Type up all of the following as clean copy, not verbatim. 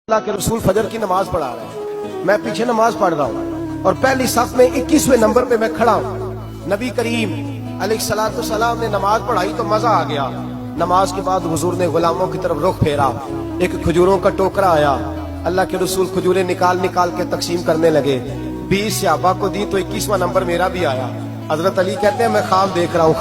اللہ کے رسول فجر کی نماز پڑھا رہے ہیں، میں پیچھے نماز پڑھ رہا ہوں اور پہلی صف میں 21ویں نمبر پہ میں کھڑا ہوں۔ نبی کریم علیہ السلام نے نماز پڑھائی تو مزہ آ گیا۔ نماز کے بعد حضور نے غلاموں کی طرف رخ پھیرا، ایک کھجوروں کا ٹوکرا آیا، اللہ کے رسول کھجوریں نکال نکال کے تقسیم کرنے لگے۔ 20 صحابہ کو دی تو 21واں نمبر میرا بھی آیا۔ حضرت علی کہتے ہیں میں خواب دیکھ رہا ہوں،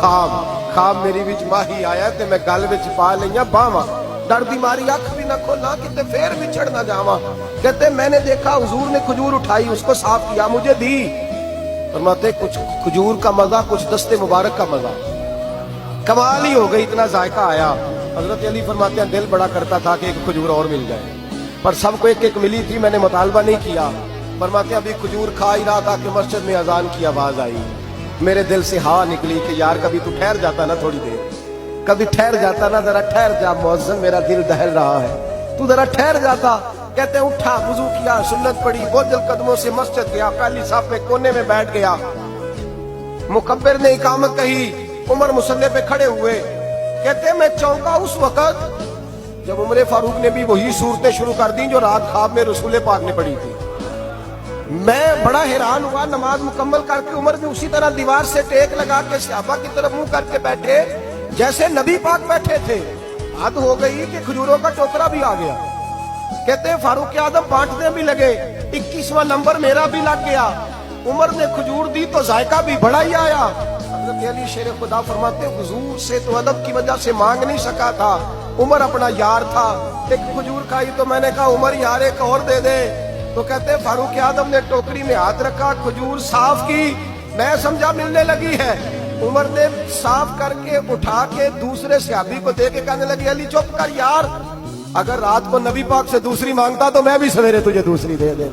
خواب میری وچ ماہی آیا تے میں گل وچ پا لئیاں باواں، ڈر دی ماری اکھ بھی نہ کھولا کتے پھر بچھڑ نہ جاواں۔ کہتے میں نے دیکھا حضور نے کھجور اٹھائی، اس کو صاف کیا، مجھے دی۔ فرماتے کچھ کھجور کا مزہ، کچھ دستے مبارک کا مزہ، کمال ہی ہو گئی، اتنا ذائقہ آیا۔ حضرت علی فرماتے ہیں دل بڑا کرتا تھا کہ ایک کھجور اور مل جائے، پر سب کو ایک ایک ملی تھی، میں نے مطالبہ نہیں کیا۔ فرماتے ہیں ابھی کھجور کھا ہی رہا تھا کہ مسجد میں اذان کی آواز آئی، میرے دل سے ہوا نکلی کہ یار کبھی تو ٹھہر جاتا نا، تھوڑی دیر کبھی ٹھہر جاتا نا، ذرا ٹھہر جا مؤذن، میرا دل دہل رہا ہے، تو ذرا ٹھہر جاتا۔ کہتے ہیں اٹھا، وضو کیا، سنت پڑھی، بوجھل قدموں سے مسجد گیا، پہلی صف میں کونے میں بیٹھ گیا۔ مکبر نے اقامت کہی، عمر مصلی پہ کھڑے ہوئے۔ کہتے ہیں میں چونکا اس وقت جب عمر فاروق نے بھی وہی صورتیں شروع کر دی جو رات خواب میں رسول پاک نے پڑھی تھی۔ میں بڑا حیران ہوا، نماز مکمل کر کے عمر بھی اسی طرح دیوار سے ٹیک لگا کے صحابہ کی طرف منہ کر کے بیٹھے جیسے نبی پاک بیٹھے تھے۔ حد ہو گئی کہ کھجوروں کا ٹوکرا بھی آ گیا۔ کہتے ہیں فاروق اعظم بانٹنے بھی لگے، 21واں نمبر میرا بھی لگ گیا۔ عمر نے کھجور دی تو ذائقہ بھی بڑا ہی آیا۔ حضرت علی شیر خدا فرماتے ہیں حضور سے تو ادب کی وجہ سے مانگ نہیں سکا تھا، عمر اپنا یار تھا، ایک کھجور کھائی تو میں نے کہا عمر یار ایک اور دے دے، تو کہتے ہیں فاروق اعظم نے ٹوکری میں ہاتھ رکھا، کھجور صاف کی، میں سمجھا ملنے لگی ہے۔ عمر نے صاف کر کے اٹھا کے دوسرے صحابی کو دے کے کہنے لگی علی چپ کر یار، اگر رات کو نبی پاک سے دوسری مانگتا تو میں بھی سویرے تجھے دوسری دے دے۔